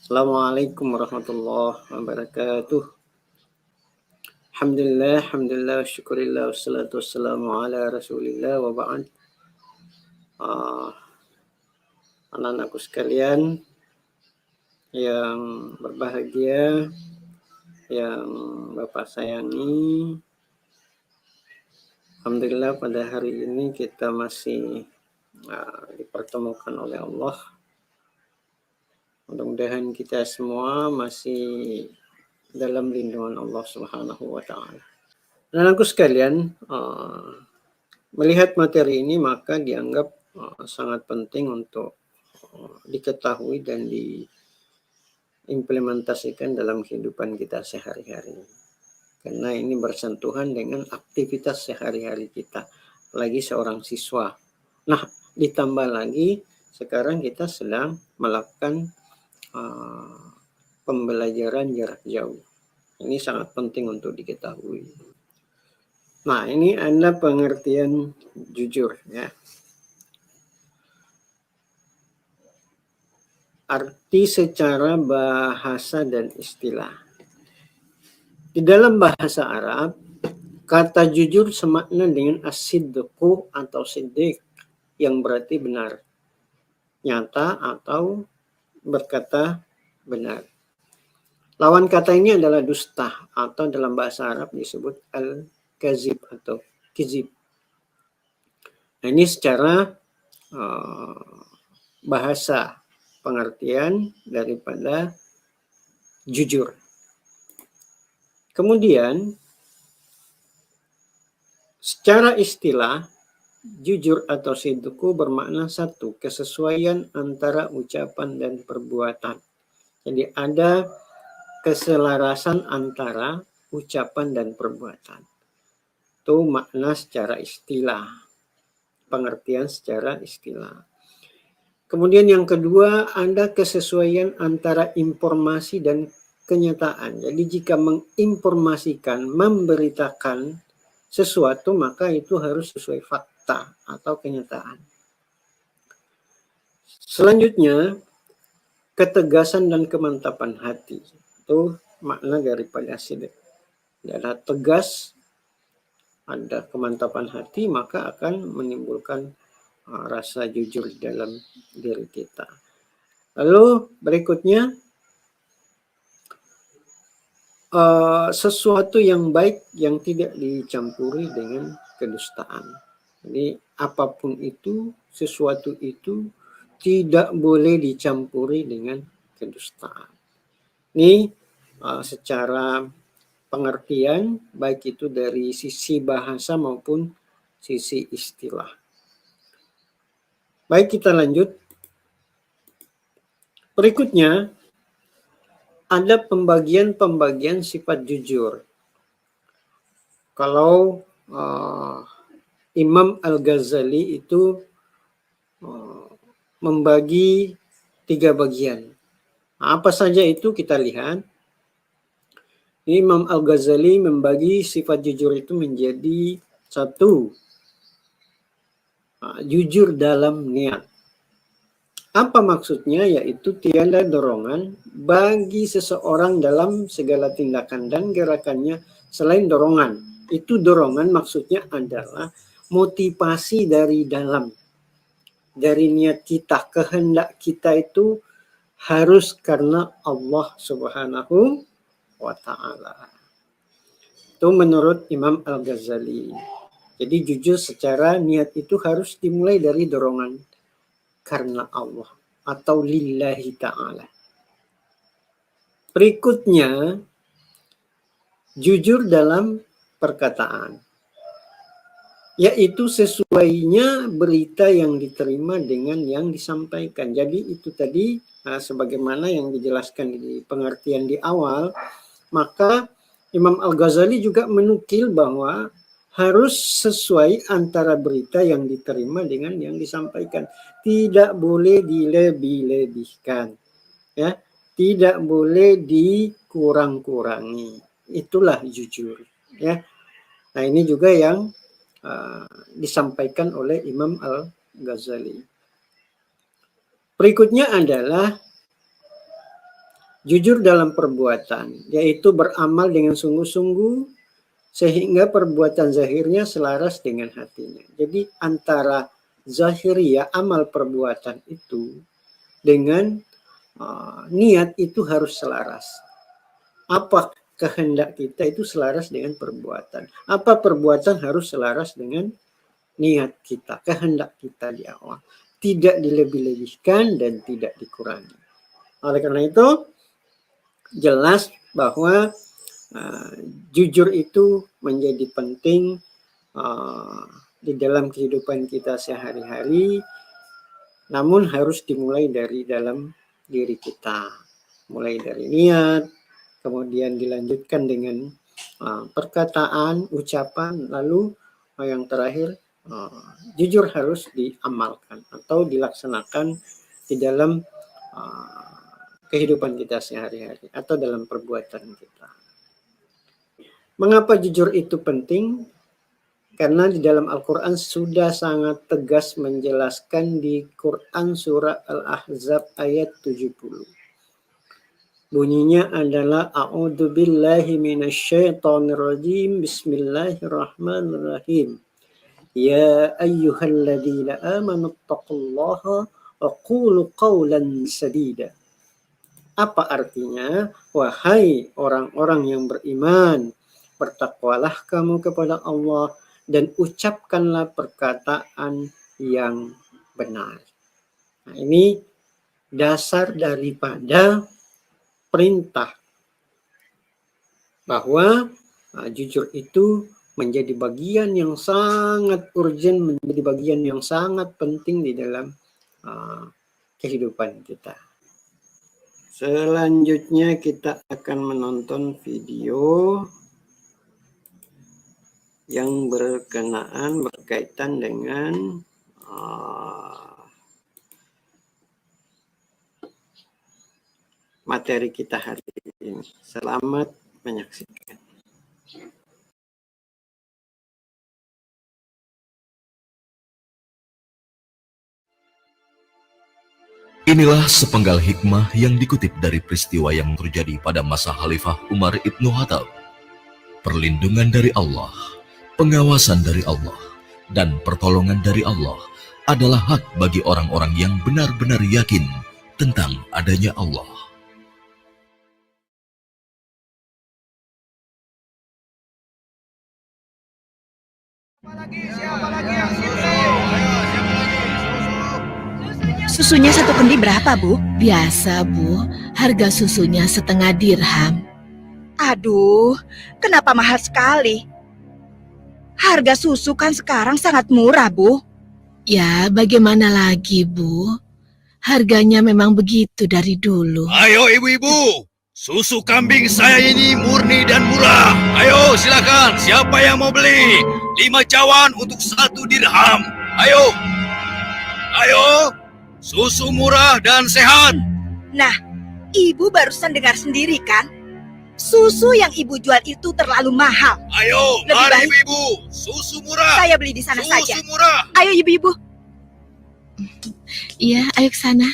Assalamualaikum warahmatullahi wabarakatuh. Alhamdulillah, syukurillah, wassalatu wassalamu ala rasulillah wa ba'd. Anak-anakku sekalian yang berbahagia, yang Bapak sayangi, Alhamdulillah pada hari ini kita masih dipertemukan oleh Allah. Mudah-mudahan kita semua masih dalam lindungan Allah Subhanahu wa Ta'ala. Anak-anakku sekalian, melihat materi ini maka dianggap sangat penting untuk diketahui dan diimplementasikan dalam kehidupan kita sehari-hari. Karena ini bersentuhan dengan aktivitas sehari-hari kita, apalagi seorang siswa. Nah, ditambah lagi sekarang kita sedang melakukan pembelajaran jarak jauh. Ini sangat penting untuk diketahui. Nah, ini ada pengertian jujur ya. Arti secara bahasa dan istilah. Di dalam bahasa Arab, kata jujur semakna dengan as-sidqu atau siddiq, yang berarti benar, nyata atau berkata benar. Lawan kata ini adalah dusta atau dalam bahasa Arab disebut al-kazib atau kizib. Nah, ini secara bahasa pengertian daripada jujur. Kemudian secara istilah, jujur atau sidqu bermakna satu, kesesuaian antara ucapan dan perbuatan. Jadi ada keselarasan antara ucapan dan perbuatan. Itu makna secara istilah, pengertian secara istilah. Kemudian yang kedua, ada kesesuaian antara informasi dan kenyataan. Jadi jika menginformasikan, memberitakan sesuatu, maka itu harus sesuai fakta atau kenyataan. Selanjutnya, ketegasan dan kemantapan hati. Itu makna daripada sidq. Adalah tegas, ada kemantapan hati, maka akan menimbulkan rasa jujur dalam diri kita. Lalu berikutnya, sesuatu yang baik yang tidak dicampuri dengan kedustaan. Jadi apapun itu, sesuatu itu tidak boleh dicampuri dengan kedustaan. Ini secara pengertian, baik itu dari sisi bahasa maupun sisi istilah. Baik, kita lanjut. Berikutnya, ada pembagian sifat jujur. Kalau Imam Al-Ghazali itu membagi 3 bagian. Apa saja itu kita lihat. Imam Al-Ghazali membagi sifat jujur itu menjadi 1, jujur dalam niat. Apa maksudnya? Yaitu tiada dorongan bagi seseorang dalam segala tindakan dan gerakannya selain dorongan. Itu dorongan maksudnya adalah motivasi dari dalam. Dari niat kita, kehendak kita itu harus karena Allah Subhanahu wa Ta'ala. Itu menurut Imam Al-Ghazali. Jadi jujur secara niat itu harus dimulai dari dorongan karena Allah atau lillahi ta'ala. Berikutnya, jujur dalam perkataan, yaitu sesuainya berita yang diterima dengan yang disampaikan. Jadi itu tadi sebagaimana yang dijelaskan di pengertian di awal, maka Imam Al-Ghazali juga menukil bahwa harus sesuai antara berita yang diterima dengan yang disampaikan. Tidak boleh dilebih-lebihkan. Ya, tidak boleh dikurang-kurangi. Itulah jujur. Ya. Nah, ini juga yang disampaikan oleh Imam Al-Ghazali. Berikutnya adalah Jujur dalam perbuatan, yaitu beramal dengan sungguh-sungguh sehingga perbuatan zahirnya selaras dengan hatinya. Jadi antara zahiriyah amal perbuatan itu dengan niat itu harus selaras. Apa kehendak kita itu selaras dengan perbuatan. Apa perbuatan harus selaras dengan niat kita, kehendak kita di awal. Tidak dilebih-lebihkan dan tidak dikurangi. Oleh karena itu, jelas bahwa jujur itu menjadi penting di dalam kehidupan kita sehari-hari, namun harus dimulai dari dalam diri kita. Mulai dari niat, kemudian dilanjutkan dengan perkataan, ucapan, lalu yang terakhir jujur harus diamalkan atau dilaksanakan di dalam kehidupan kita sehari-hari atau dalam perbuatan kita. Mengapa jujur itu penting? Karena di dalam Al-Quran sudah sangat tegas menjelaskan di Quran surah Al-Ahzab ayat 70. Bunyinya adalah A'udzubillahi minasyaitonirrajim. Bismillahirrahmanirrahim. Ya ayyuhalladzina amanu taqullaha wa qulu qawlan sadida. Apa artinya? Wahai orang-orang yang beriman, bertakwalah kamu kepada Allah dan ucapkanlah perkataan yang benar. Nah, ini dasar daripada perintah bahwa jujur itu menjadi bagian yang sangat urgent, menjadi bagian yang sangat penting di dalam kehidupan kita. Selanjutnya kita akan menonton video yang berkaitan dengan materi kita hari ini. Selamat menyaksikan. Inilah sepenggal hikmah yang dikutip dari peristiwa yang terjadi pada masa Khalifah Umar Ibn Khattab. Perlindungan dari Allah, pengawasan dari Allah, dan pertolongan dari Allah adalah hak bagi orang-orang yang benar-benar yakin tentang adanya Allah. Siapa lagi yang susu? Susunya satu kendi berapa, Bu? Biasa, Bu. Harga susunya 1/2 dirham. Aduh, kenapa mahal sekali? Harga susu kan sekarang sangat murah, Bu. Ya, bagaimana lagi, Bu? Harganya memang begitu dari dulu. Ayo ibu-ibu, susu kambing saya ini murni dan murah. Ayo silakan, siapa yang mau beli? 5 cawan untuk 1 dirham. Ayo, susu murah dan sehat. Nah, Ibu barusan dengar sendiri kan? Susu yang Ibu jual itu terlalu mahal. Ayo, Lebih mari baik ibu-ibu, susu murah. saya beli di sana Susu saja. murah. Ayo Ibu-ibu. Iya, ayo ke sana.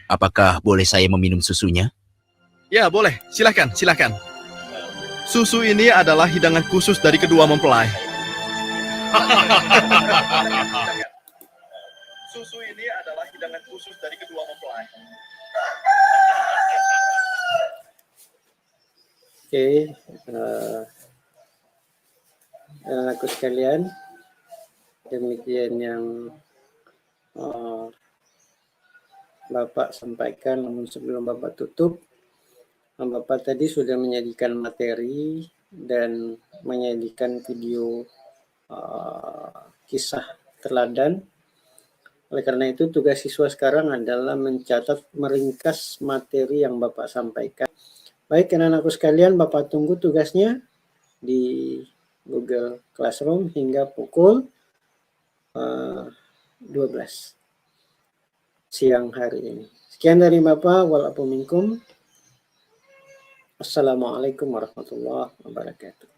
Apakah boleh saya meminum susunya? Ya, boleh. Silakan, silakan. Susu ini adalah hidangan khusus dari kedua mempelai. Susu ini adalah hidangan khusus dari kedua mempelai. Oke, anakku sekalian, demikian yang Bapak sampaikan. Namun sebelum Bapak tutup, Bapak tadi sudah menyajikan materi dan menyajikan video kisah teladan. Oleh karena itu, tugas siswa sekarang adalah mencatat, meringkas materi yang Bapak sampaikan. Baik, anak-anakku sekalian, Bapak tunggu tugasnya di Google Classroom hingga pukul 12 siang hari ini. Sekian dari Bapak, walaupun minkum. Assalamualaikum warahmatullahi wabarakatuh.